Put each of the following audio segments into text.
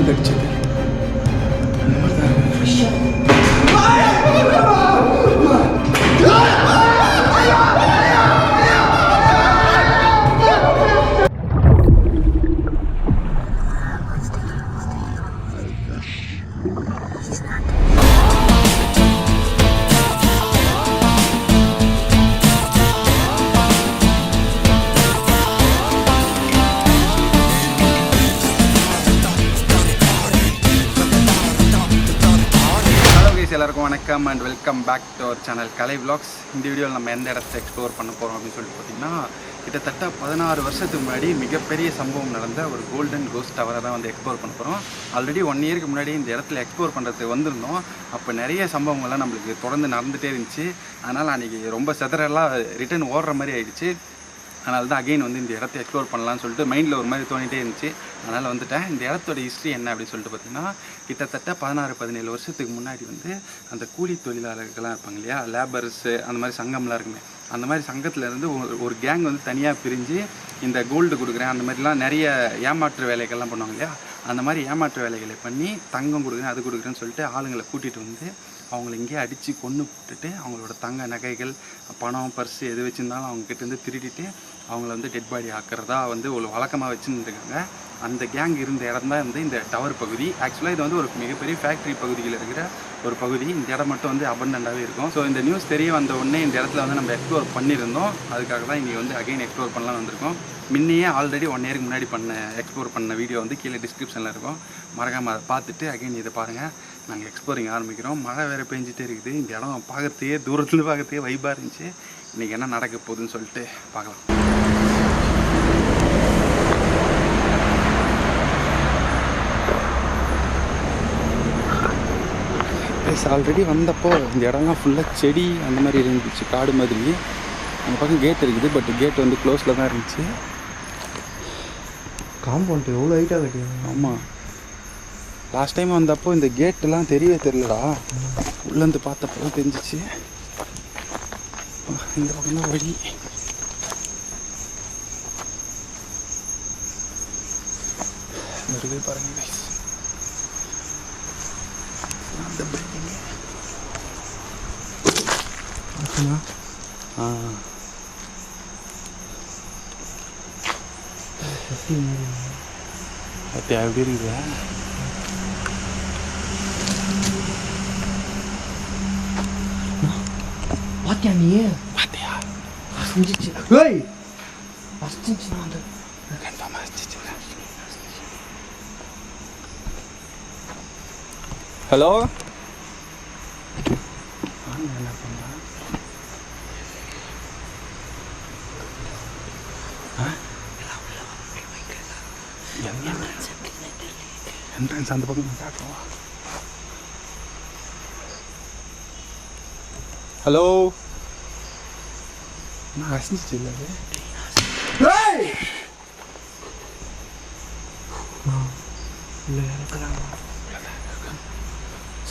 கடிச்சது அந்த மாதிரி தான் இருக்கு. எல்லாருக்கும் வணக்கம் and welcome back to our channel Kalai vlogs. இந்த வீடியோவில் நம்ம எந்த இடத்த எக்ஸ்ப்ளோர் பண்ண போகிறோம் அப்படின்னு சொல்லிட்டு பார்த்தீங்கன்னா, கிட்டத்தட்ட 16 வருஷத்துக்கு முன்னாடி மிகப்பெரிய சம்பவம் நடந்த ஒரு கோல்டன் கோஸ்ட் டவரை தான் வந்து எக்ஸ்ப்ளோர் பண்ண போகிறோம். ஆல்ரெடி 1 இயருக்கு முன்னாடி இந்த இடத்துல எக்ஸ்ப்ளோர் பண்ணுறதுக்கு வந்திருந்தோம். அப்போ நிறைய சம்பவங்கள்லாம் நம்மளுக்கு தொடர்ந்து நடந்துகிட்டே இருந்துச்சு. அதனால் அன்றைக்கி ரொம்ப செதறெல்லாம் ரிட்டன் ஓடுற மாதிரி ஆகிடுச்சு. அதனால தான் அகெயின் வந்து இந்த இடத்த எக்ஸ்ப்ளோர் பண்ணலான்னு சொல்லிட்டு மைண்டில் ஒரு மாதிரி தோணிகிட்டே இருந்துச்சு. அதனால் வந்துட்டேன். இந்த இடத்தோட ஹிஸ்ட்ரி என்ன அப்படின்னு சொல்லிட்டு பார்த்தீங்கன்னா, கிட்டத்தட்ட 16-17 வருஷத்துக்கு முன்னாடி வந்து அந்த கூலி தொழிலாளர்கள்லாம் இருப்பாங்க இல்லையா, லேபர்ஸு, அந்த மாதிரி சங்கம்லாம் இருக்குமே, அந்த மாதிரி சங்கத்திலேருந்து ஒரு கேங் வந்து தனியாக பிரிஞ்சு இந்த கோல்டு கொடுக்குறேன் அந்த மாதிரிலாம் நிறைய ஏமாற்று வேலைகள்லாம் பண்ணுவாங்க இல்லையா, அந்த மாதிரி ஏமாற்று வேலைகளை பண்ணி தங்கம் கொடுக்குறேன் அது கொடுக்குறேன்னு சொல்லிட்டு ஆளுங்களை கூட்டிகிட்டு வந்து அவங்கள இங்கேயே அடித்து கொன்று போட்டுட்டு அவங்களோட தங்க நகைகள், பணம், பர்ஸு எது வச்சுருந்தாலும் அவங்ககிட்டேருந்து திருடிட்டு அவங்கள வந்து டெட் பாடி ஆக்கிறதா வந்து ஒரு வழக்கமாக வச்சுருந்துருக்காங்க. அந்த கேங் இருந்த இடம் தான் வந்து இந்த டவர் பகுதி. ஆக்சுவலாக இது வந்து ஒரு மிகப்பெரிய ஃபேக்ட்ரி பகுதியில் இருக்கிற ஒரு பகுதி. இந்த இடம் மட்டும் வந்து அபண்டண்டாகவே இருக்கும். ஸோ இந்த நியூஸ் தெரிய வந்த உடனே இந்த இடத்துல வந்து நம்ம எக்ஸ்ப்ளோர் பண்ணியிருந்தோம். அதுக்காக தான் இன்றைக்கி வந்து அகைன் எக்ஸ்ப்ளோர் பண்ணலாம் வந்திருக்கோம். முன்னையே ஆல்ரெடி 1 இயருக்கு முன்னாடி எக்ஸ்ப்ளோர் பண்ண வீடியோ வந்து கீழே டிஸ்கிரிப்ஷனில் இருக்கும். மறக்காமல் அதை பார்த்துட்டு அகைன் இதை பாருங்கள். நாங்கள் எக்ஸ்ப்ளோரிங் ஆரம்பிக்கிறோம். மழை வேறு பெஞ்சிட்டே இருக்குது. இந்த இடம் பார்க்குறதுக்கே தூரத்தில் பார்க்குறதுக்கே வைப்பாக இருந்துச்சு. இன்றைக்கி என்ன நடக்க போகுதுன்னு சொல்லிட்டு பார்க்கலாம். ஆல்ரெடி வந்தப்போ இந்த இடம்லாம் ஃபுல்லாக செடி அந்த மாதிரி இருந்துச்சு, காடு மாதிரி. அந்த பக்கம் கேட் இருக்குது, பட் கேட் வந்து க்ளோஸில் தான் இருந்துச்சு. காம்பவுண்ட் எவ்வளோ ஹைட்டாக கட்டி. ஆமாம், லாஸ்ட் டைம் வந்தப்போ இந்த கேட்டெல்லாம் தெரியவே தெரியலடா, உள்ளேருந்து பார்த்தப்போ தான் தெரிஞ்சிச்சு. இந்த பக்கம் தான் வழி. வருது பாருங்க கைஸ், அந்த பில்டிங். அப்படி எப்படி இருக்குதா? பாத்தியா நீ? பாத்தியா? அசிஞ்சிச்சு. ஏய் அசிஞ்சிச்சு. நான் வந்து கன்ஃபார்மாக அசிஞ்சிச்சு. ஹலோ, என்ன பண்ணா? என்ட்ரன்ஸ் அந்த பக்கம் காட்டுவா. ஹலோ, நான் அசிஞ்சிச்சு இல்லை அது.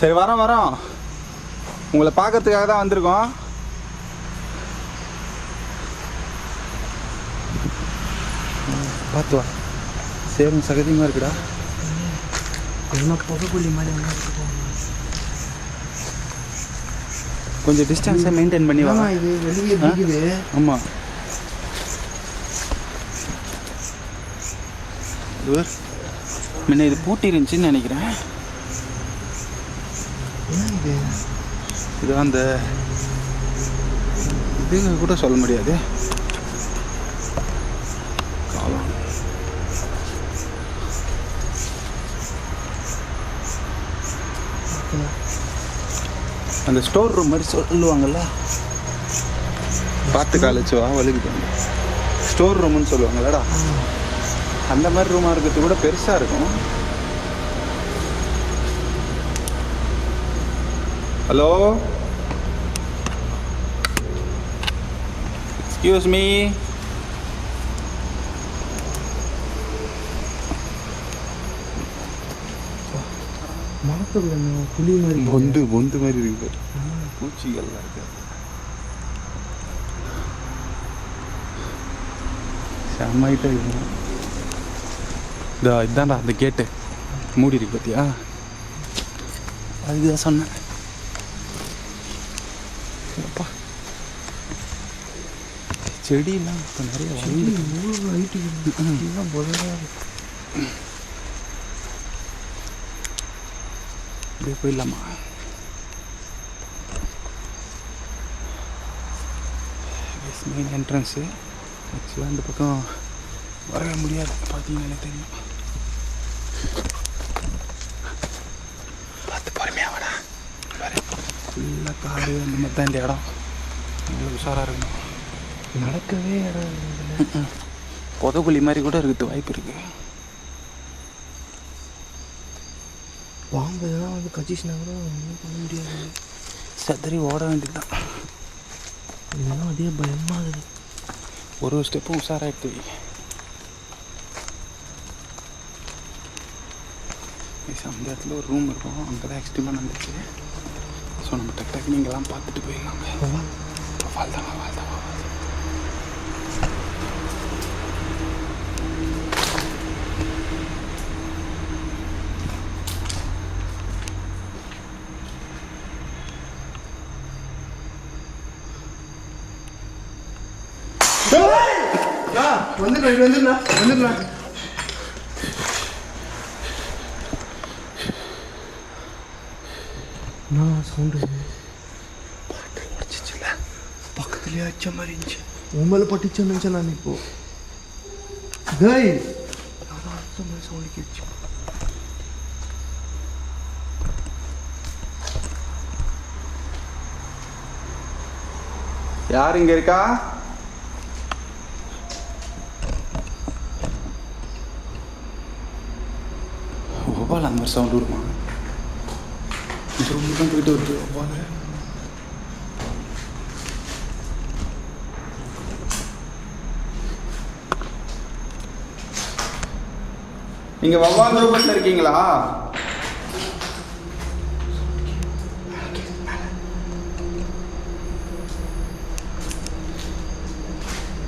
சரி வரோம், உங்களை பார்க்கறதுக்காக தான் வந்திருக்கோம். பார்த்து வா, சேரும் சகதியமாக இருக்குடா. என்ன புகைப்புள்ளி மாதிரி கொஞ்சம் டிஸ்டன்ஸை மெயின்டைன் பண்ணி வா. இது வெளியே இருக்குது. ஆமாம், முன்ன இது பூட்டி இருந்துச்சுன்னு நினைக்கிறேன். இது அந்த இது கூட சொல்ல முடியாது. காலம் அந்த ஸ்டோர் ரூம் மாதிரி சொல்லுவாங்கள்ல, பார்த்து காலேஜுவா வலிக்குது. ஸ்டோர் ரூம்னு சொல்லுவாங்கல்லடா, அந்த மாதிரி ரூமாக இருக்கிறது கூட பெருசாக இருக்கும். Hello, excuse me. மரத்துக்குள்ள புளி மாதிரி பொந்து மாதிரி இருக்குது, பூச்சிகள்லாம் இருக்கு. செம்மாயிட்டே இருக்கு. இதான்டா அந்த கேட்டு, மூடி இருக்கு பார்த்தியா? அதுதான் சொன்னேன். அப்பா செடியெல்லாம் இப்போ நிறைய ஹைட்டு அப்படியே போயிடலாமா? Main entrance. ஆக்சுவலாக இந்த பக்கம் வரவே முடியாது, பார்த்தீங்கன்னா தெரியும். பார்த்து பொறுமையாக வாடா. பாரு ஃபுல்லாக காடு அந்த மாதிரி தான் இந்த இடம். உங்களுக்கு உஷாராக இருக்கணும். நடக்கவே இடம் புதக்குழி மாதிரி கூட இருக்குது, வாய்ப்பு இருக்குது. பாம்பு இதெல்லாம் வந்து கச்சிச்சுனா கூட ஒன்றும் பண்ண முடியாது. சதறி ஓட வேண்டியதுதான். இதெல்லாம் அதே பயமாகுது. ஒரு ஸ்டெப்பும் உஷாராகிட்டு. அந்த இடத்துல ஒரு ரூம் இருக்கும், அங்கே தான் எக்ஸ்ட்ரீமாக நடந்துச்சு. ஸோ நம்ம டக்கு டக்கு நீங்கள்லாம் பார்த்துட்டு போயிடலாங்க. வாழ்தான் வாழ்தான். வந்துடலாம். நான் சவுண்டு பாட்டு உடச்சிச்சுல, பக்கத்துலேயே அச்ச மாதிரி இருந்துச்சு. உண்மையில பட்டுச்சுன்னு நினச்சேன் நான் இப்போ. டேய் நான் அச்ச மாதிரி சவுண்டு கேட்டுச்சு. யார் இங்கே இருக்கா? ஒவ்வால் அந்த மாதிரி சவுண்டு வருமா? இந்த ரூமுக்கு தான் போயிட்டு வருது ஒவ்வால். நீங்கள் வவ்வால் ரூபத்தில் இருக்கீங்களா?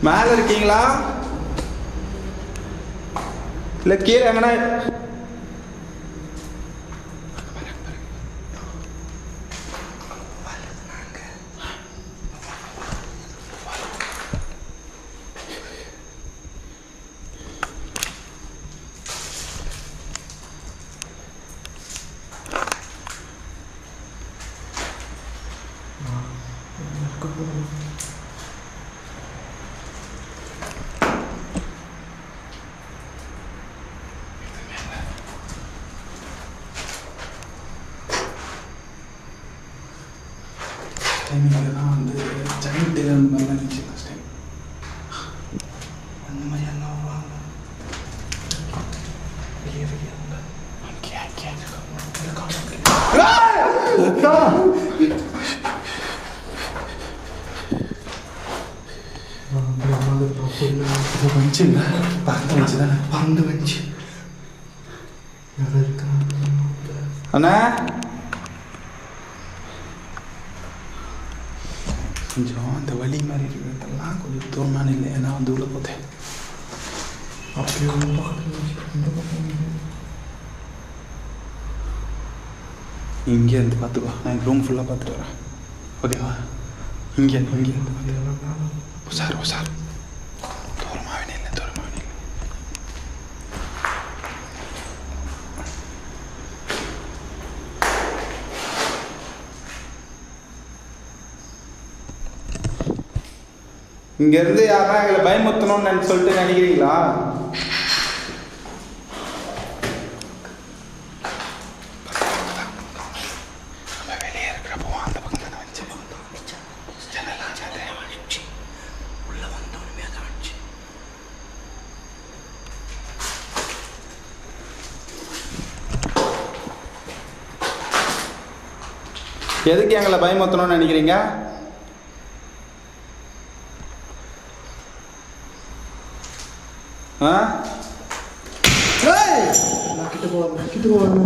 மேலே இருக்கீங்களா இல்லை கீழே எங்கன்னா? டைமிங்கில் தான் வந்து ஜெயிண்ட்டு அந்த மாதிரிலாம் இருந்துச்சு ஃபஸ்ட் டைம். அந்த மாதிரி எல்லாம் வருவாங்க. வெளியே அவங்க வந்துச்சு இல்லை பறந்து வந்துச்சு தானே? பறந்து வந்துச்சு. யாரும் இருக்காங்க அண்ணா? கொஞ்சம் அந்த வலி மாதிரி இருக்கிறதெல்லாம் கொஞ்சம் தூரமான இல்லை, ஏன்னா வந்து உள்ள போத்தேன். அப்படியே பக்கத்தில் இந்த பக்கம் இங்கே இருந்து பார்த்துக்கோ, நான் எங்கள் ரூம் ஃபுல்லாக பார்த்துட்டு வரேன். ஓகேவா? இங்கே இருந்து உஷார் உஷார். தூரமாகவே இல்லை, தூரமாகவே இல்லை. இங்கேருந்து யாரா எங்களை பயமுறுத்தணும்னு சொல்லிட்டு நினைக்கிறீங்களா? எதுக்கு எங்களை பயமுறுத்தணும்னு நினைக்கிறீங்க? ஆ? கிட்ட போவாங்க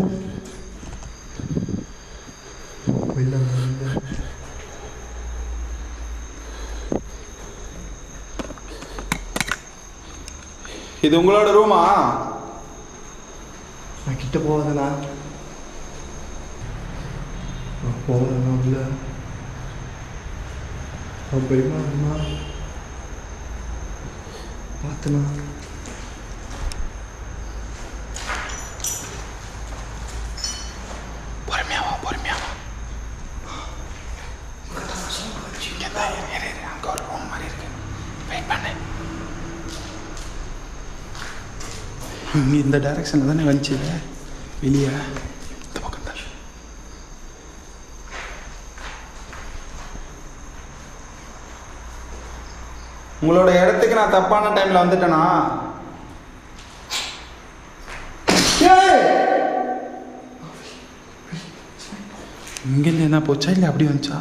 வெளில இது உங்களோட ரூமா? நான் கிட்ட போகாதண்ணா. நான் போகலண்ணா உள்ள. பயமா இருக்குண்ணா. பார்த்துண்ணா. பொறுமையாவா அங்கே ஒரு ரூம் மாதிரி இருக்கு. வெயிட் பண்ணு. நீ இந்த டைரக்ஷனில் தானே வந்துச்சு வெளியே. இந்த பக்கம் தான். உங்களோட இடத்துக்கு நான் தப்பான டைமில் வந்துட்டேனா? இங்கேருந்து என்ன போச்சா இல்லை அப்படி வந்துச்சா?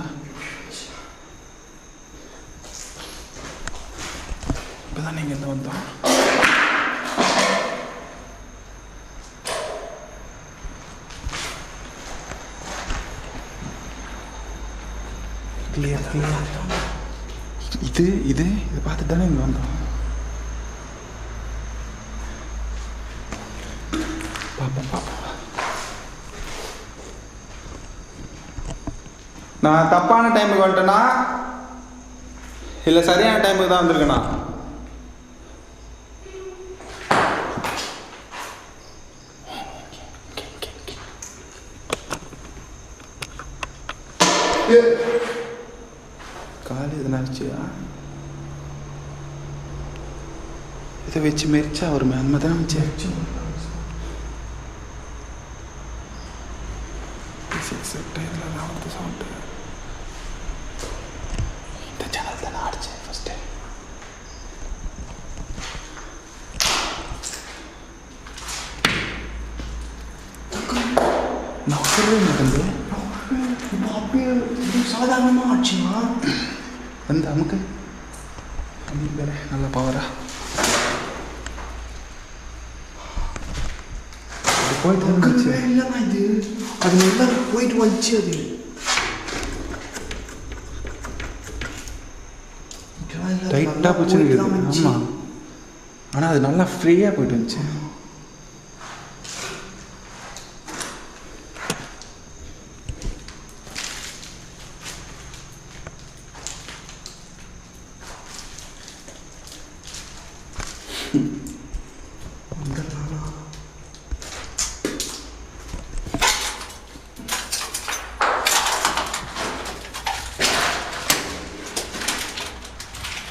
இப்போதான் நீங்கள் இங்கே வந்தோம். கிளியர் இது பார்த்துட்டு தானே இங்கே வந்தோம். பார்ப்போம். நான் தப்பான டைமுக்கு வந்துட்டேனா இல்லை சரியான டைமுக்கு தான் வந்திருக்கேனா? காலி எதுனா ஆச்சுயா? இதை வச்சு மெரிச்சா வருமே, அந்த மாதிரி தான் வச்சு சவுண்டு. இந்த சேனல் தான் நான் அடிச்சேன் ஃபஸ்ட்டு. நான் சொல்கிறேன் நடந்து அப்படியே சாதாரணமாக ஆச்சுமா. வந்து அமுக்கு வேற நல்ல பவரா போயிட்டு வந்துச்சு. இல்லைண்ணா இது அது நல்லா போயிட்டு வந்துச்சு. அது டைட்டாக பிடிச்சிருக்கு. ஆமாம், ஆனால் அது நல்லா ஃப்ரீயாக போயிட்டு வந்துச்சு.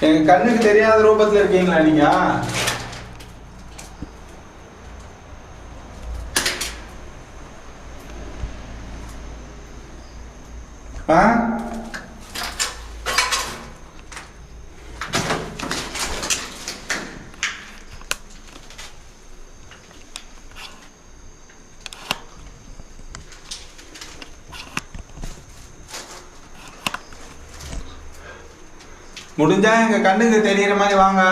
எங்க கண்ணுக்கு தெரியாத ரூபத்தில் இருக்கீங்களா நீங்க? முடிஞ்சா எங்க கண்ணுக்கு தெரியுற மாதிரி வாங்க.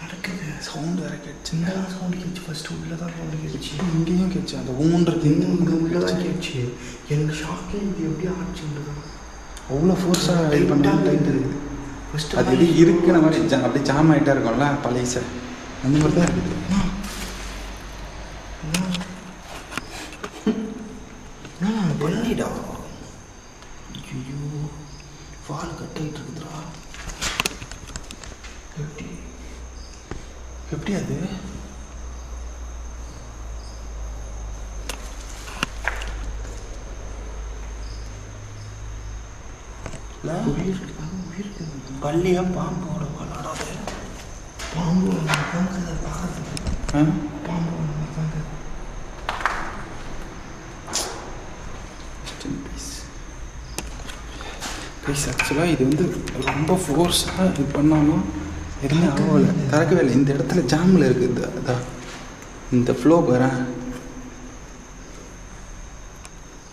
நடக்குது. சவுண்டு வேற கேட்ச்சு. சின்னதாக சவுண்டு கேட்ச்சு. ஃபஸ்ட்டு உள்ளே தான் சவுண்டு கேட்ச்சு. இங்கேயும் கேட்ச்சு. அந்த ஊன்றது இங்கே உள்ளே தான் கேட்ச்சு. எனக்கு ஷாக்கே இது எப்படி ஆச்சுன்றது. அவ்வளோ ஃபோர்ஸாக இது பண்ணுறது டைட் இருக்குது. ஃபஸ்ட்டு அது எது இருக்குன மாதிரி அப்படியே ஜாம் ஆகிட்டா இருக்கும்ல பழைய சார், அந்த மாதிரி தான் இருக்குது. பண்ணிடா. ஐயோ வால் கட் ஆகிட்டு இருக்குதுடா. எப்படி அது? பள்ளியா பாம்போட விளாடாது. பாம்பு பாம்பு ப்ளீஸ். ஆக்சுவலாக இது வந்து ரொம்ப ஃபோர்ஸாக இது பண்ணாலும் எதுவுமே ஆகலை, திறக்கவே இல்லை. இந்த இடத்துல ஜாமில் இருக்குது. அதான் இந்த ஃப்ளோ வரேன்,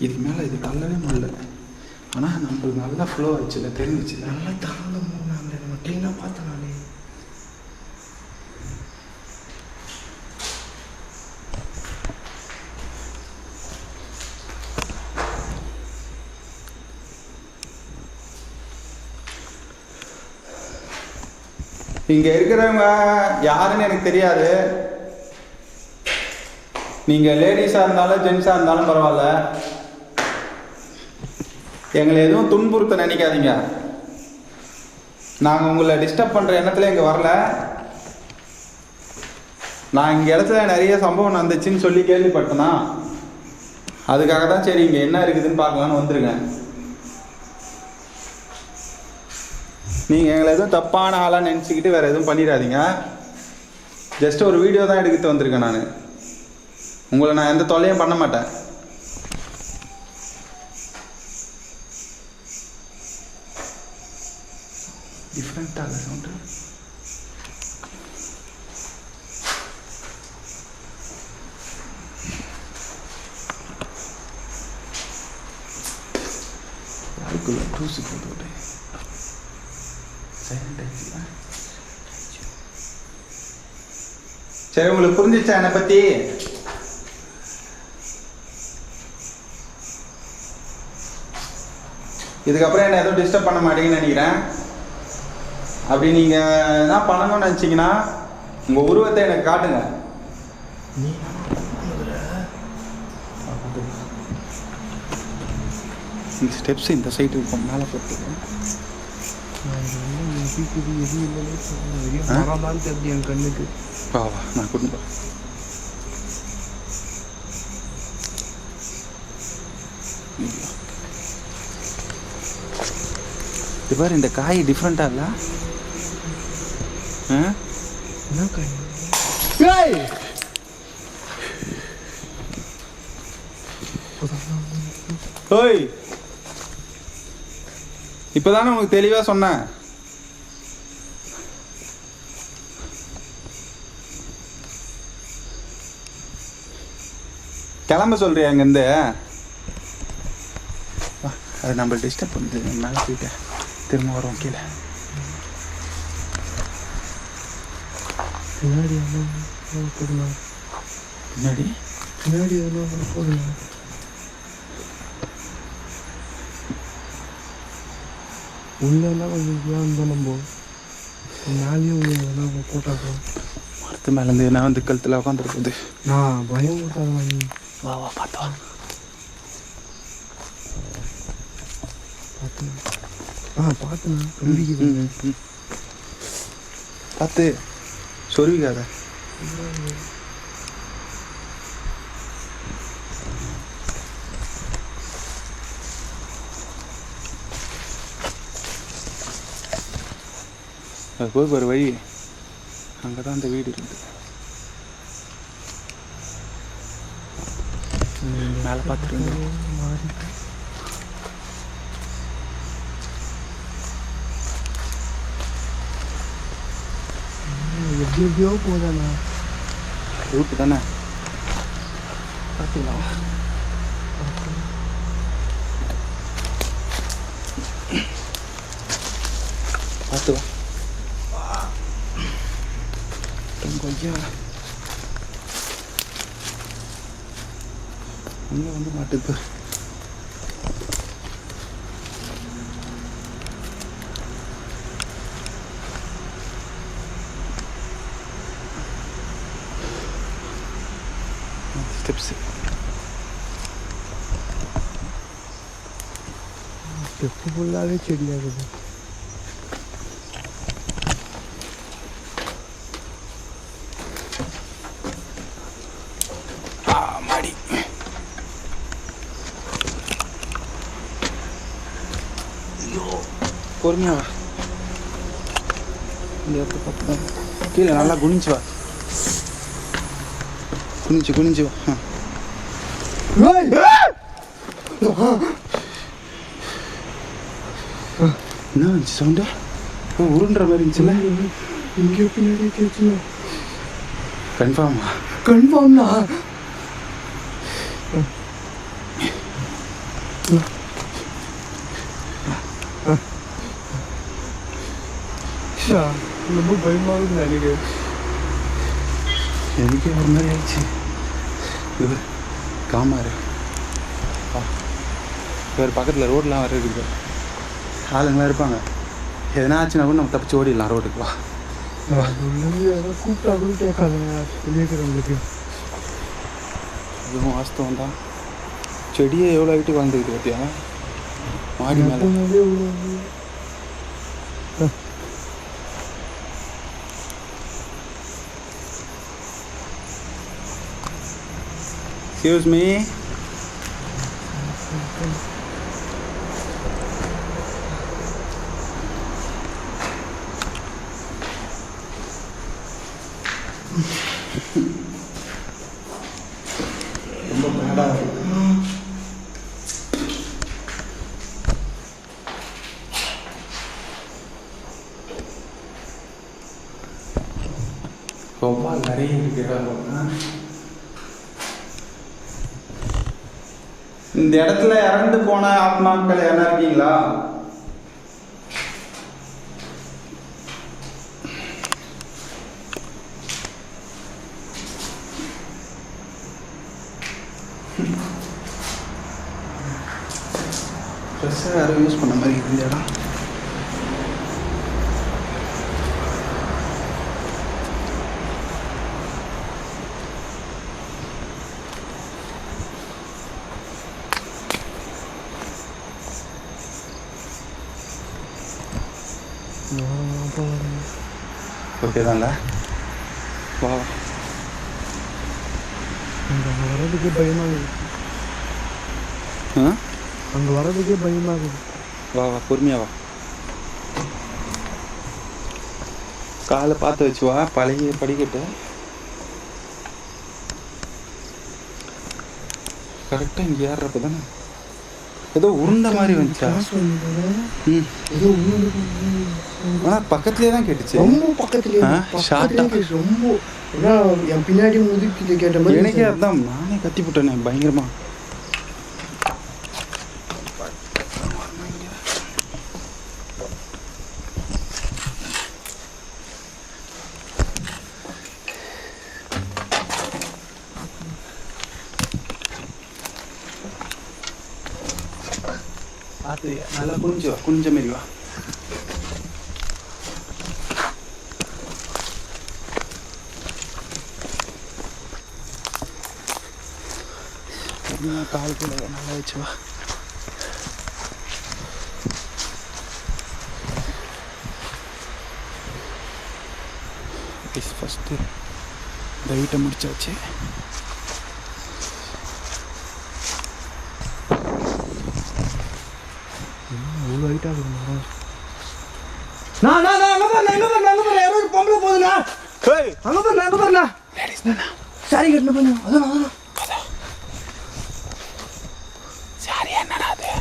இதுக்கு மேலே இது தள்ளவே முடியல. ஆனால் நம்மளுக்கு நல்லா ஃப்ளோ ஆச்சுல, தெரிஞ்சிச்சு. நல்லா தள்ள முடியல. நம்ம க்ளீனாக பார்த்தனாலே இங்கே இருக்கிறவங்க யாருன்னு எனக்கு தெரியாது. நீங்கள் லேடிஸாக இருந்தாலும் ஜென்ஸாக இருந்தாலும் பரவாயில்ல, எங்களை எதுவும் துன்புறுத்த நினைக்காதீங்க. நாங்கள் உங்களை டிஸ்டர்ப் பண்ணுற எண்ணத்தில் இங்கே வரல. நான் இங்கே இடத்துல நிறைய சம்பவம் நடந்துச்சுன்னு சொல்லி கேள்விப்பட்டேன்னா அதுக்காக தான் சரி இங்கே என்ன இருக்குதுன்னு பார்க்கலான்னு வந்துருக்கேன். நீங்கள் எங்களை எதுவும் தப்பான ஆளாக நினச்சிக்கிட்டு வேறு எதுவும் பண்ணிடாதீங்க. ஜஸ்ட் ஒரு வீடியோ தான் எடுக்கிட்டு வந்திருக்கேன். நான் உங்களை நான் எந்த தொல்லையும் பண்ண மாட்டேன். டிஃப்ரெண்ட்டாக சவுண்டு. அதுக்குள்ள தூசி போட்டு சரி, உங்களுக்கு புரிஞ்சிச்சா என்னை பற்றி? இதுக்கப்புறம் என்ன எதுவும் டிஸ்டர்ப் பண்ண மாட்டீங்கன்னு நினைக்கிறேன். அப்படி நீங்கள் என்ன பண்ணணும்னு நினச்சிங்கன்னா உங்கள் உருவத்தை எனக்கு காட்டுங்க. இந்த ஸ்டெப்ஸ் இந்த சைடு இருக்கும், மேலே போட்டு என் கண்ணுக்கு வா நான் கொண்டு போ. இது பாரு, இந்த காய் டிஃப்ரெண்ட்டாக இல்லை? என்ன காய்? ஓய், இப்போதானே உங்களுக்கு தெளிவாக சொன்னேன். கிளம்ப சொல்றியா அங்கேருந்து? அது நம்ம டிஸ்டர்ப் பண்ணுது. மேலே போயிட்டேன், திரும்ப வரோம் கீழே. பின்னாடி பின்னாடி பின்னாடி போடுங்க. உள்ளெல்லாம் கொஞ்சம் இருந்தால் நம்ம மேலேயும் போட்டாக்கோ. மரத்து மேலேருந்து என்ன வந்து கழுத்தில் உட்காந்துருக்குது. நான் பயம் போட்டாங்க. வா வா பார்த்தா பார்த்தேன். கம்பிக்கு பார்த்து சொருவிக்காத. அது போய் ஒரு வழி, அங்கே தான் அந்த வீடு இருக்குது. மேலே பார்த்துட்டு எப்படி எப்படியோ போதாண்ணா. ரூட்டு தானே பார்த்துக்கலாம். பார்த்து வா கொஞ்சம் அங்கே வந்து மாட்டுது. ஸ்டெப்ஸு ஸ்டெப்பு ஃபுல்லாகவே செடியாகுது. மாடி பொறுமையா வா. இந்த இடத்த பார்த்து கீழே நல்லா குனிஞ்சு வா. குனிஞ்சு வா. என்ன இருந்துச்சு சவுண்டு? உருண்டுற மாதிரி இருந்துச்சுல்ல? இங்கே பின்னாடி கேட்குங்க. கன்ஃபார்ம்னா ரொம்ப பயமாகுது எனக்கு. எனக்கே ஒரு மாதிரி ஆயிடுச்சு. இவர் காமாரு இவர் பக்கத்தில் ரோடெலாம் வர இருக்குது, ஆளுங்களாம் இருப்பாங்க. எதனா ஆச்சுன்னா கூட நம்ம தப்பிச்சு ஓடிடலாம் ரோட்டுக்கு. வா உள்ளது ஏதோ கூப்பிட்டா கூட கேட்காதுங்க வெளியே இருக்கிறவங்களுக்கு. அதுவும் வாஸ்தவம் தான். செடியை எவ்வளோ ஹைட்டு வளர்ந்துக்கிட்டு பார்த்தியா மாடி மேலே. Excuse me. ரொம்ப பேடாக இருக்கு. ரொம்ப நிறைய இருக்கிறாங்க. இந்த இடத்துல இறந்து போன ஆத்மாக்கள் என்ன இருக்கீங்களா? ட்ரெஸ்ஸை யாரும் யூஸ் பண்ண மாதிரி இந்த இடம். ஓகே தான்ல. வா அங்கே வர்றதுக்கே பயமாகுது. அங்கே வர்றதுக்கே பயமாகுது. வா வா பொறுமையா வா. காலை பார்த்து வச்சு வா. பழைய படிக்கட்டு கரெக்டாக இங்கே ஏறுறப்ப தானே ஏதோ உருண்ட மாதிரி வந்துச்சா? ஆனால் பக்கத்துலேயே தான் கேட்டுச்சு. ரொம்ப பக்கத்துலேயே ஷார்ட்டாக ரொம்ப என் பின்னாடி முதுக்கிட்ட கேட்ட மாதிரி. எனக்கே அதான் நானே கத்தி போட்டேனே பயங்கரமா. அது நல்லா குனிஞ்சு வா. குனிஞ்ச மாரி வா. காலுக்குள்ள நல்லா வச்சு வா. ஃபஸ்ட்டு இந்த வீட்டை முடிச்சாச்சு. அவ்வளோ ஹைட்டாக இருக்குமா? நான் அங்கே பாருண்ணா யாரோ ஒரு பொம்பளை போகுதுண்ணா. அங்கே பாருண்ணா லேடிஸ் தானே சாரி கட்டின பண்ணும். அதான் சாரி என்னடா அது?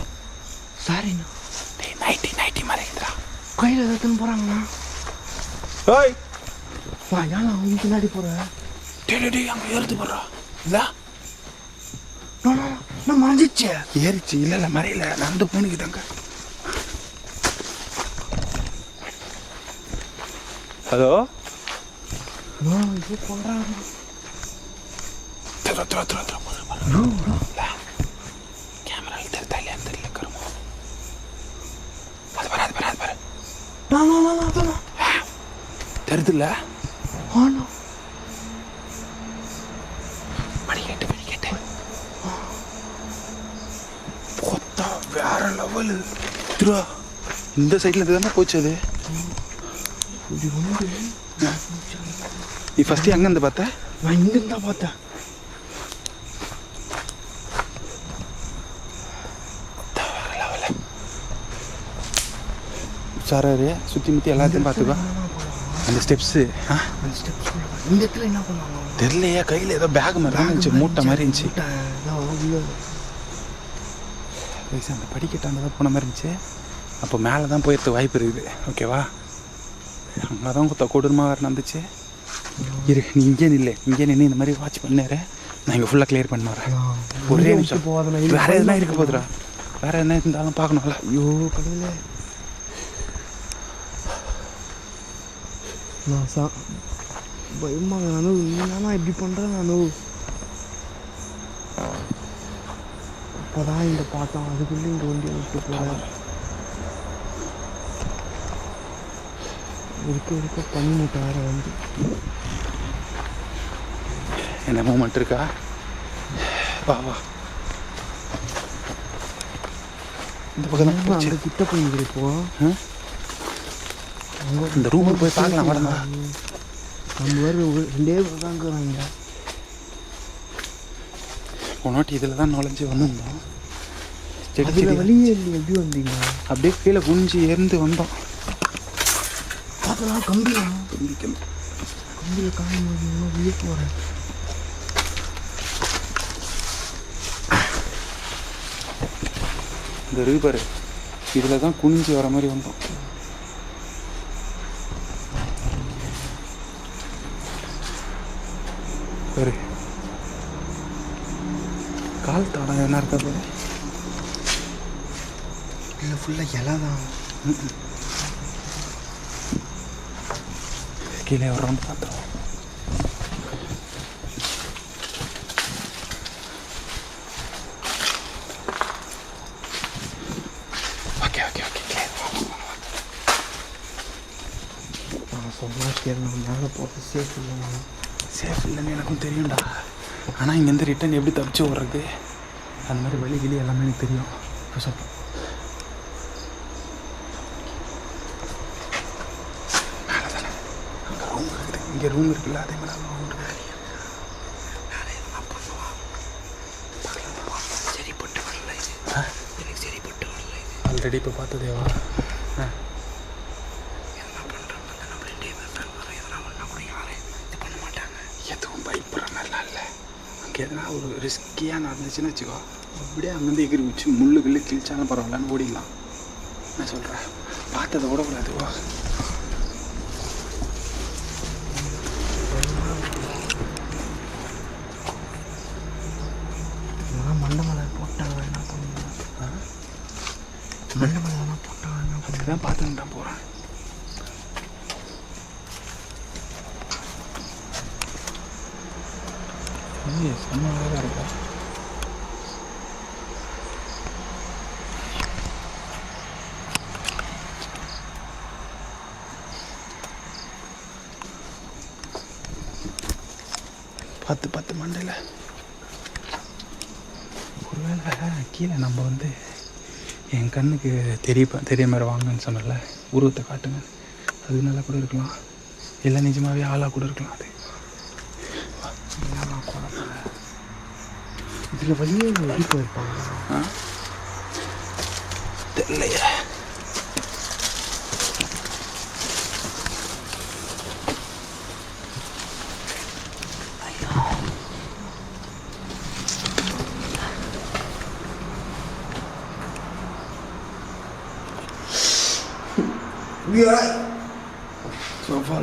சாரிண்ணா நைட்டி மறைக்குதுடா. கையில் எதாச்சுன்னு போகிறாங்கண்ணா. ஓய் வா ஏன் அவங்க பின்னாடி போகிறேன்? டே அங்கே ஏறுது போடுறா. இல்லை நான் மறைஞ்சிச்சு. ஏறிச்சு. இல்லை மறையில நடந்து போனிக்குதாங்க. ஹலோ இப்போ போகிறாங்க. கேமரா தெரியுதா இல்லையான்னு தெரியல. கருமோ அது பாரு தெரியுதுல்ல? ஆனா படிக்கட்டு கொத்தா வேற லெவலு. திருவா இந்த சைடில் தானே போச்சு அது. நீ ஃபஸ்ட்டு எங்கேருந்து பார்த்த? நான் இங்கேருந்து தான் பார்த்தேன். வேற லெவலு. சாராரு சுற்றி முற்றி எல்லாத்தையும் பார்த்துக்கோ. அந்த ஸ்டெப்ஸு அந்த ஸ்டெப்ஸ் இந்த இடத்துல என்ன பண்ணுவாங்க தெரியலையே. கையில் ஏதோ பேக் மாதிரி இருந்துச்சு, மூட்டை மாதிரி இருந்துச்சு. அந்த படிக்கட்டாண்ட தான் போன மாதிரி இருந்துச்சு. அப்போ மேலே தான் போயிடுறது வாய்ப்பு இருக்குது. ஓகேவா? அங்கே தான் கொடூரமாக வேறு நடந்துச்சு. இரு நீ இங்கே நின்று இந்த மாதிரி வாட்ச் பண்ணாரு. நான் இங்கே ஃபுல்லாக கிளியர் பண்ண வரேன். ஒரே நிமிஷம். வேறு எதுனா இருக்க போதுரா. வேறு என்ன இருந்தாலும் பார்க்கணும்ல. ஐயோ கடவுளே. நான் பயமாக நானும் நீனா இப்படி பண்ணுறேன். நானும் அப்போதான் இந்த பார்த்தோம். அதுக்குள்ளே இங்கே வண்டி விட்டு போகிறேன். இருக்க பண்ணி மூட்டை வேறு வந்து என்ன மூமெண்ட் இருக்கா? வா வா, இந்த பக்கம் தான் அங்கே கிட்ட போய் இப்போ இந்த ரூமுக்கு போய் பார்க்கலாம். மேடம் நம்ம வேறு 2 பேர் தான் இருக்கிறாங்க. போனாட்டி இதில் தான் நுழைஞ்சி வந்திருந்தோம். இதில் வழியே இல்லை. எப்படி வந்தீங்க? அப்படியே கீழே குனிஞ்சு ஏறிந்து வந்தோம். அதெல்லாம் கம்பியில் காணும் வெளியே போகிறேன். இந்த இருக்கு பாரு, இதில் தான் குனிஞ்சு வர மாதிரி வந்தோம். பாரு கால் தடம் என்ன இருக்கா பாரு. இல்லை ஃபுல்லாக இலை தான். கீழே வர்றோம்னு பார்த்துருவோம். ஓகே ஓகே ஓகே நான் சொன்னா கேட்கணும். மேலே போகிறது சேஃப் இல்லைங்க. சேஃப் இல்லைன்னு எனக்கும் தெரியும்டா. ஆனால் இங்கேருந்து ரிட்டன் எப்படி தப்பிச்சு ஓடுறது, அந்த மாதிரி வழி கிளி எல்லாமே எனக்கு தெரியும். இப்போ சொல்கிறேன். மேலே தானே அங்கே ரூம் இருக்குது. இங்கே ரூம் இருக்குல்ல, அதே மாதிரி ரூம் இருக்குது. சரிப்பட்டு வரல இது. எனக்கு சரிப்பட்டு வரல இது. ஆல்ரெடி இப்போ பார்த்ததேவா? என்ன பண்ணுறாங்க? நம்ம 2 பேர் தான் வரோம். எதனா ஒன்றா கூட யாரும் இது பண்ண மாட்டாங்க. எதுவும் பயப்படுற மாதிரிலாம் இல்லை. அங்கே எதனா ஒரு ரிஸ்கியாக நடந்துச்சுன்னு வச்சுக்கோ, அப்படியே அங்கேருந்து எகிரி வச்சு முள்ளுக்குள்ளே கிழிச்சாலும் பரவாயில்லன்னு ஓடிடலாம். நான் சொல்கிறேன், பார்த்ததை விடக்கூடாதுவா. மண்டை மலை போட்டாங்க என்ன பண்ணுங்க? மண்டை மலைலாம் போட்டாங்க என்ன பண்ணுங்க? அதுதான் பார்த்துன்னு தான் போகிறேன். செம்ம அழகாக இருக்கா. பத்து மண்டையில் ஒருவேளை கீழே நம்ம வந்து என் கண்ணுக்கு தெரிய மாதிரி வாங்கன்னு சொன்னல, உருவத்தை காட்டுங்க, அது நல்லா கூட இருக்கலாம். இல்லை நிஜமாகவே ஆளாக கூட இருக்கலாம். அது இதில் வழியே எப்படி போயிருப்பாங்க? தெரியலையே.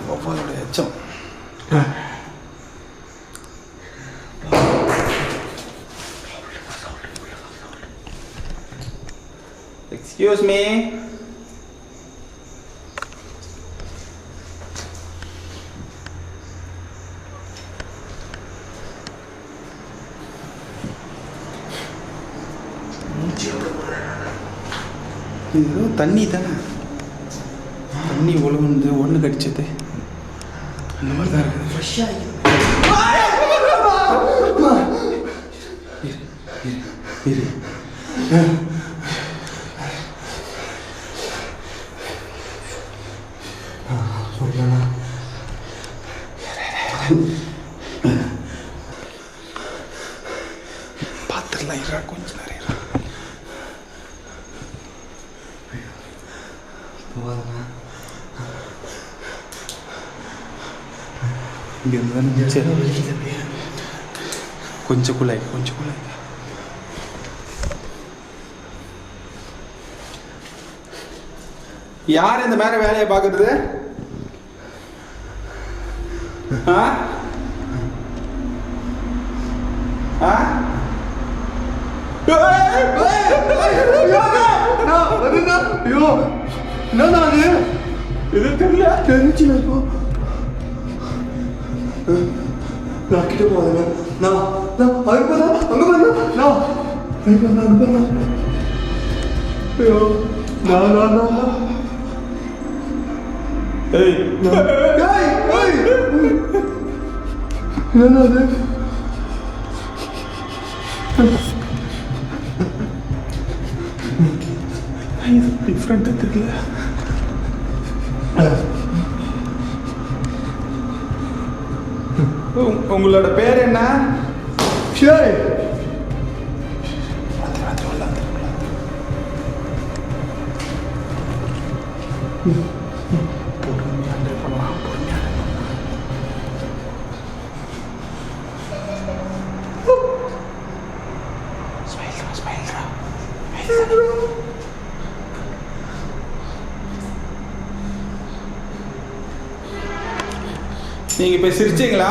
வவ்வாலோட எச்சம். Excuse me. இது தண்ணி தானே, தண்ணி ஒழுகுந்து ஒன்று கடிச்சது அந்த மாதிரி தான் இருக்குது. ஃப்ரெஷ்ஷாக இரு சொல்லணா பார்த்துடலாம். இரா கொஞ்சம் நேரம் இங்கே இருந்து கொஞ்சம் குள்ளே யார் இந்த மாதிரி வேலையை பார்க்கறது? ஐயோ என்னண்ணா அது? இது தெரியல. தெரிஞ்சுண்ணா இப்போ நான் கிட்ட போகிறேங்க. நான் அங்கே போதா அங்கே போதா நான் அங்கே போதா. ஐயோ நான் ஏய் டேய் டேய் என்னடா அது டிஃப்ரெண்ட் தெரியல. உங்களோட பேர் என்ன? ஷேய் நீங்க இப்ப சிரிச்சீங்களா?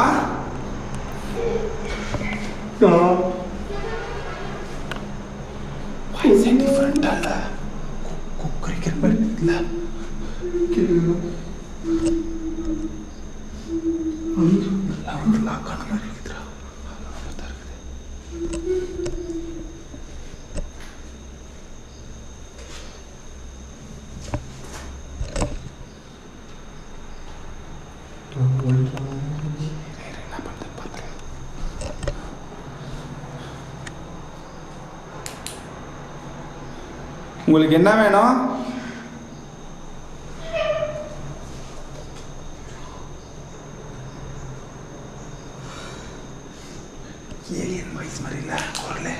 வாய்ஸ் டிஃபரெண்டா இல்ல? குக்கரிக்கிற மாதிரி இல்ல? லாக்கான மாதிரி இருக்குதா? உங்களுக்கு என்ன வேணும்? ஏலியன் வாய்ஸ் மாதிரி இல்ல குரல்.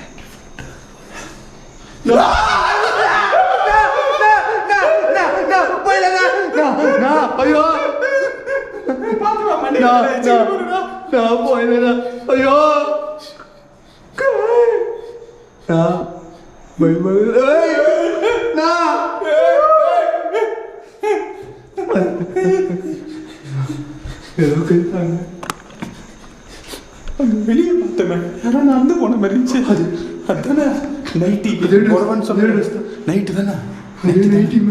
ஐயோ போயிடா ஐயோ வெளியே பார்த்தமே யாரோ நடந்து போன மாதிரி இருந்துச்சு. அதுதானே நைட்டி நைட்டு தானே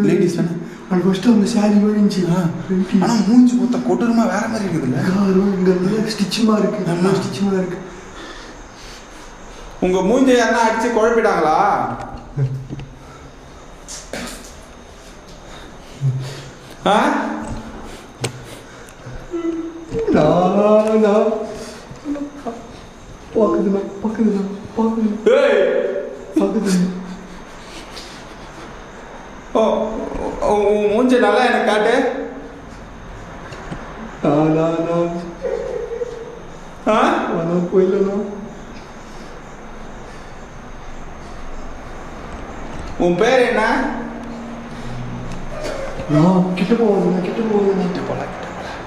லேடிஸ் தானே. அது ஃபர்ஸ்ட் அவங்க சாரி மாதிரி இருந்துச்சு. ஆனால் மூஞ்சி மொத்த கொடூரமா வேற மாதிரி இருக்குதுல்ல. இங்கே ஸ்டிச்சுமா இருக்கு, நல்லா ஸ்டிச்சுமா இருக்கு. உங்க மூஞ்சை யாரா அடிச்சு குழப்பிட்டாங்களா? மூஞ்ச நல்லா எனக்கு காட்டு. போயிடலாம். உன் பேர் என்ன? கிட்ட போகுது கிட்ட போகுது. கிட்ட போலாம் கிட்ட போலாம்.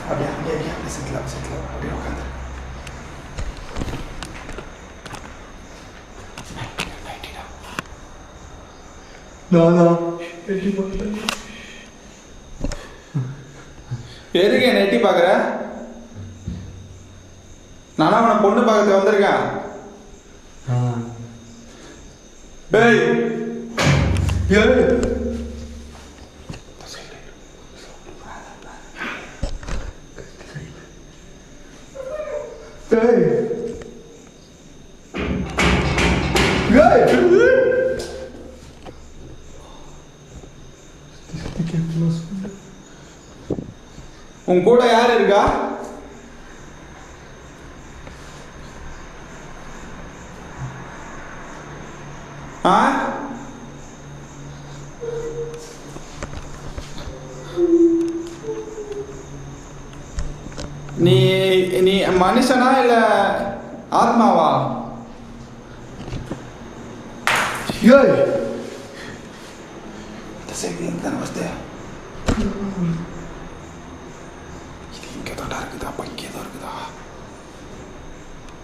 அப்படியே அப்படியே அப்படியே செட்டில் செட்டில் அப்படியே உட்காந்து. எதுக்கு என்ன எட்டி பாக்குற? நானா உன பொண்ணு பார்க்கறது வந்திருக்கேன். டேய் உன் கூட யார் இருக்கா? நீ நீ மனுஷனா இல்ல ஆத்மாவா? நமஸ்தே. இது இங்க தான் இருக்குதா? அப்ப இங்கே தான் இருக்குதா?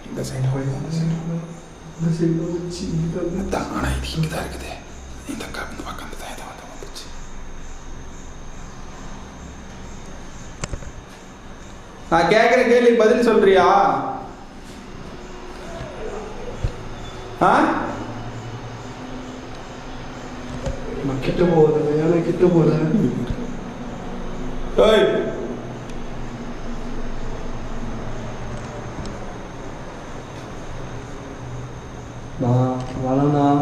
இந்த சைடு போய் அந்த சைடு தான். ஆனா இது இங்க தான் இருக்குது. இந்த பக்கம் அந்த தான் இதை வந்துச்சு. நான் கேட்குற கேள்விக்கு பதில் சொல்றியா? கிட்ட போகுது ஏன்னா கிட்ட போறேன்.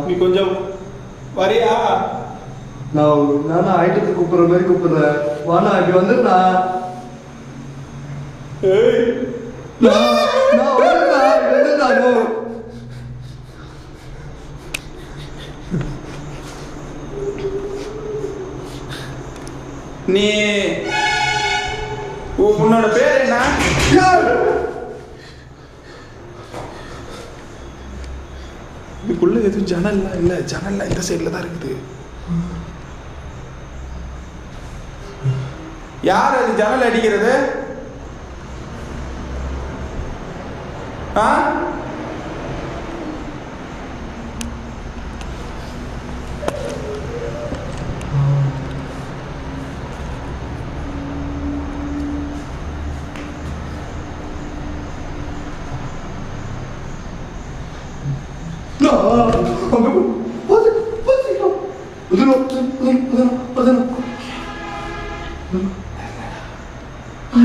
நீ கொஞ்சம் வரியா? நான் ஐட்டத்தை கூப்பிடுற மாதிரி கூப்பிடுறேன். வாண்ணா இப்படி வந்துருண்ணா. நான் வந்துருண்ணா. நீ உன்னோட பேர் என்ன? இதுக்குள்ள எதுவும் ஜன்னல்லாம் இல்லை, ஜன்னல்லாம் இந்த சைடில் தான் இருக்குது. யார் அது ஜன்னல் அடிக்கிறது? ஆ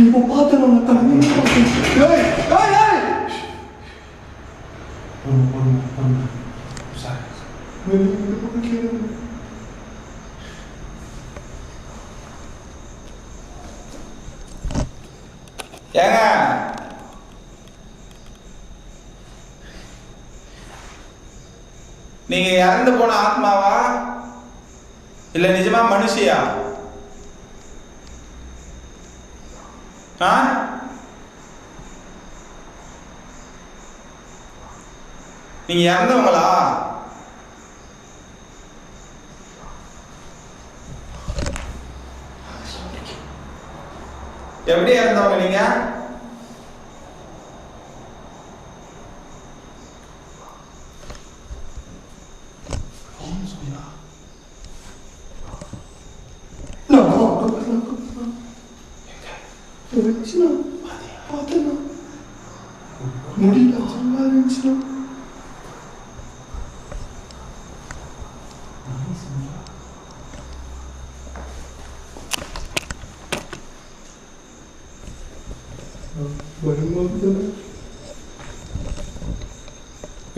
இப்போ பார்த்தேன். ஏங்க நீங்க இறந்து போன ஆத்மாவா இல்ல நிஜமா மனுஷியா? நீங்க இறந்தவங்களா? எப்படி இறந்தவங்க நீங்க?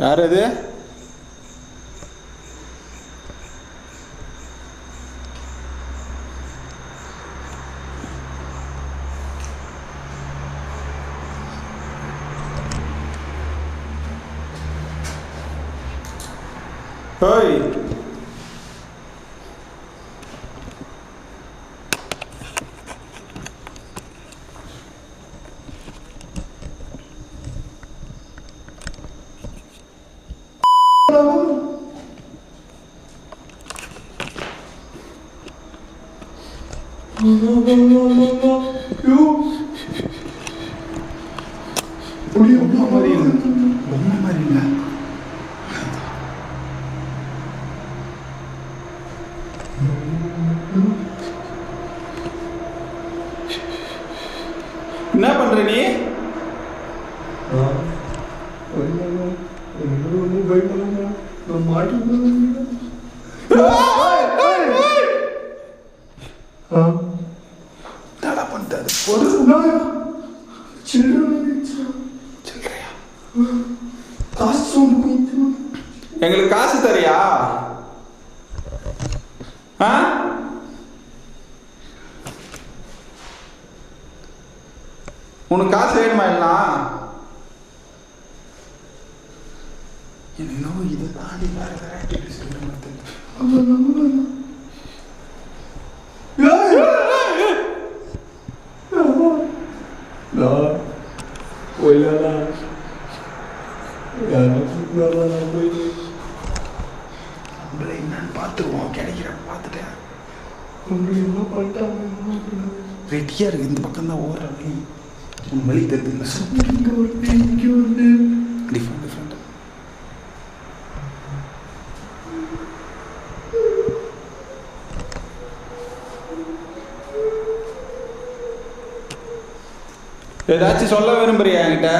யார் அது? ஓய் பொம்மை மாதிரி இல்லை. என்ன பண்ற நீ? தடா பண்ணிட்டாரு. எங்களுக்கு காசு தரியா? உனக்கு காசு வேணுமா? எல்லாம் இன்னும் இதை தாண்டி வேற ஆக்டிவிட்டிஸ் நம்மளை என்னன்னு பார்த்துருவோம். கிடைக்கிற பார்த்துட்டேன். ரெடியா இருக்கு. இந்த பக்கம் தான் ஓடுறாங்க. உன் வழி தெரியுதுல்ல. Different different. ஏதாச்சும் சொல்ல விரும்புறியா என்கிட்ட?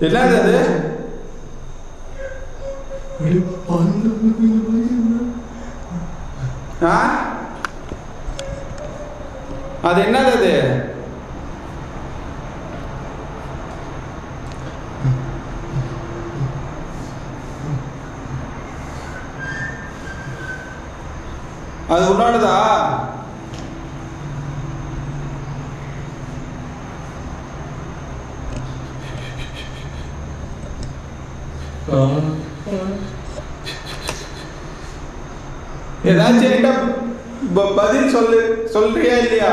என்னது அது? அது என்னது அது? அது உன்னோடதா? ஏதாச்சும் என்கிட்ட பதில் சொல்றியா இல்லையா?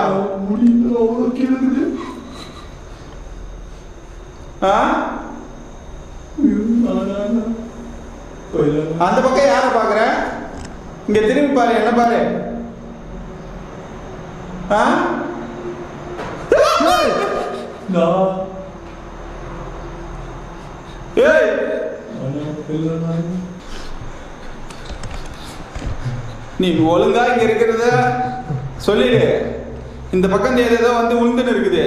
முடியல, அவ்வளோ கேளுக்குது. அந்த பக்கம் யாரை பாக்குற? இங்க திரும்பி பாரு, என்ன பாரு. நீ ஒழுங்கா இங்க இருக்கிறத சொல்லிடு. இந்த பக்கம் ஏதோ வந்து உண்டுன்னு இருக்குது.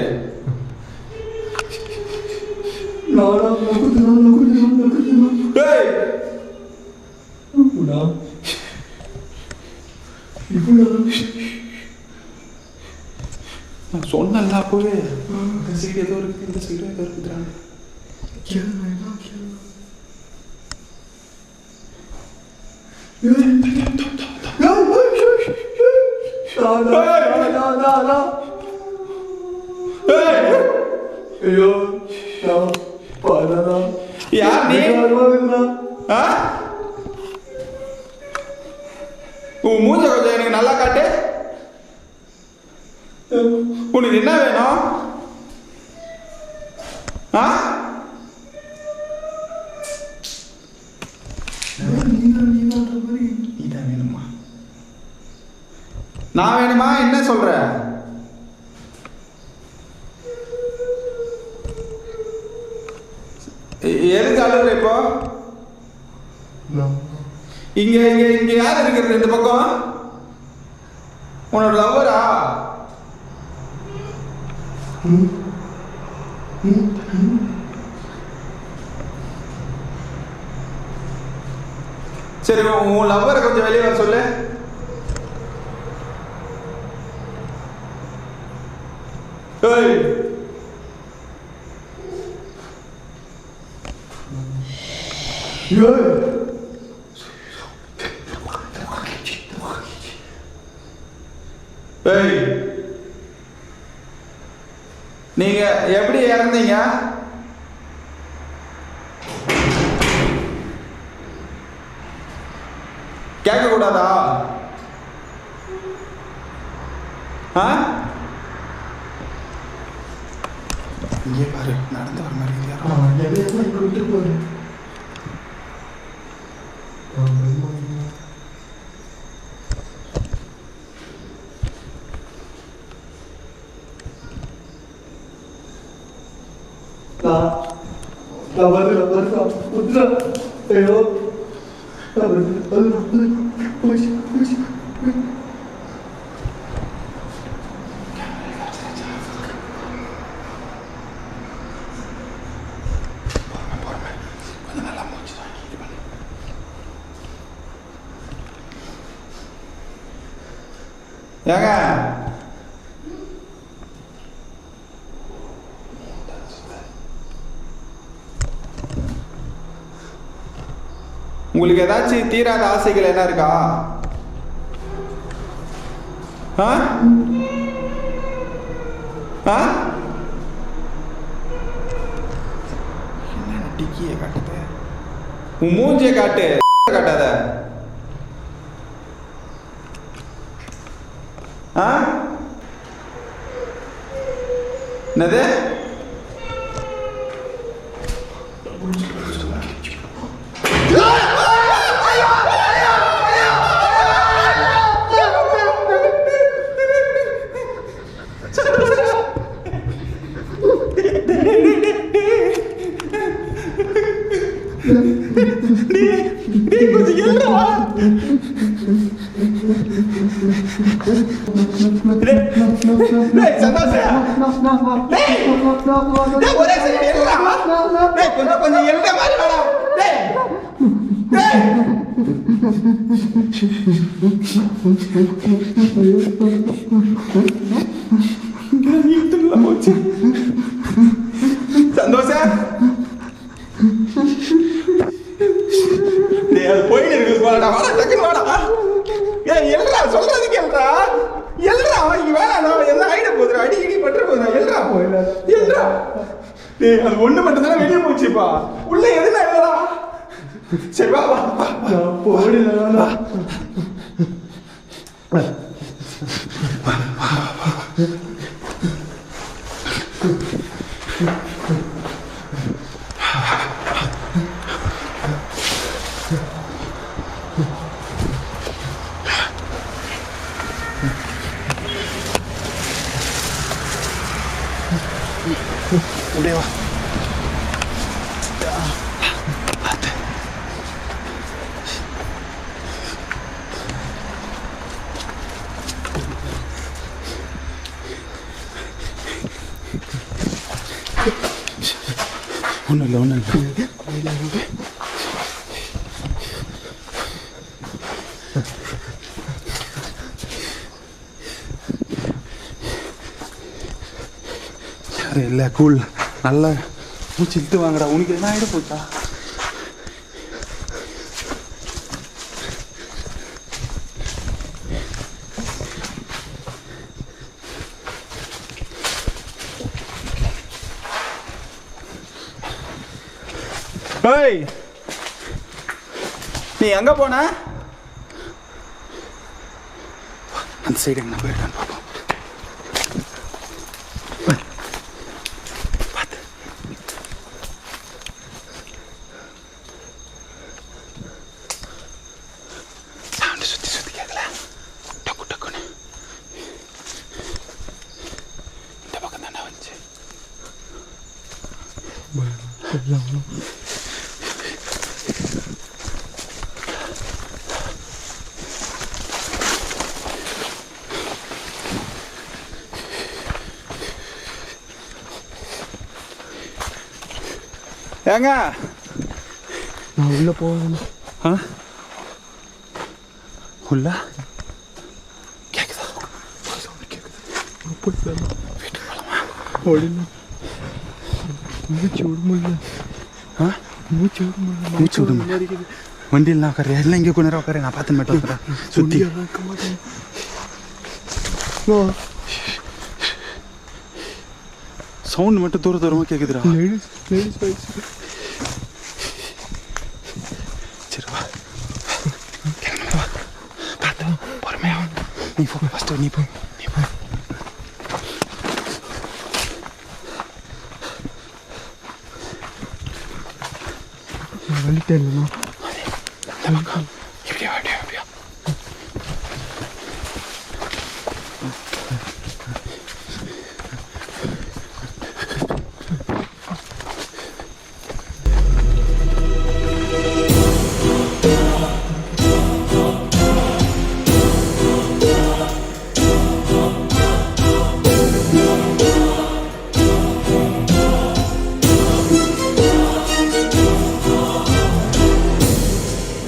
நான் சொன்னல அப்பவே, இந்த சைடு ஏதோ இருக்குது, இந்த சைடு ஏதோ இருக்குறாங்க. யார் நீ? உன் மூஞ்ச கொஞ்சம் எனக்கு நல்லா காட்டு. உனக்கு என்ன வேணும்? நீதான் வேணுமா? நான் வேணுமா? என்ன சொல்ற? எதுக்கு அழுகுற இப்போ? இங்க இங்க இங்க யார் இருக்கிறது இந்த பக்கம்? உன்னோட லவ்வரா? சரி, உன் லவ்வரை கொஞ்சம் வெளியே வர சொல்லு. நீங்க எப்படி இறந்தீங்க? கேட்க கூடாதா? இங்கே பாரு, நடந்து வர மாதிரி ஏங்க, உங்களுக்கு ஏதாச்சும் தீராத ஆசைகள் என்ன இருக்கா? என்ன டிக்கிய காட்டுது? உன் மூஞ்சிய காட்டு, காட்டாத. என்னது? கொஞ்சம் எழுறா. கொஞ்சம் எழுத மாதிரி போச்சு சந்தோஷா அது போயிட்டு இருக்குது வாடா வாடா டக்குன்னு வாடா ஏன் எல்றா சொல்றதுக்கு எல்றா இங்க வேணாம் என்ன ஆயிட போகுதுடா அடி பற்ற போகுதா எல்றா போயில எல்றா டேய் அது ஒண்ணு மட்டும் தானே வெளியே போச்சுப்பா உள்ள எதுனா இல்லடா சரி வா வா போடல அப்படியே வா ஒன்றும் இல்லை சரி இல்லை கூல் நல்லா மூச்சு இழுத்து வாங்கடா உனக்கு என்ன ஆகிட போச்சா ஏய் நீ எங்க போன அந்த சைடு என்ன போயிருக்கான்னு பார்ப்போம் சவுண்டு சுற்றி சுற்றி கேட்கல டக்கு டக்குன்னு இந்த பக்கம் தானே வந்துச்சு ஏங்க நான் உள்ள போவேன் ஆ உள்ள கேட்குதா வீட்டுக்கு போகலாமா ஓடினா மூச்சு விட முடியல ஆ மூச்சு விட முடியல மூச்சு விட முடியல வண்டியில் நான் உட்காரு எல்லாம் இங்கே கொஞ்ச நேரம் உட்காரு நான் பார்த்து மட்டும் உட்காரேன் சுற்றி சவுண்ட் மட்டும் தூர தூரமாக கேட்குதுடா லேடிஸ் வாய்ஸ் சரி வா கிளம்பு வா பார்த்து பொறுமையா வா நீ போ ஃபஸ்ட்டு நீ போ வந்துட்டேன் இந்த பக்கம்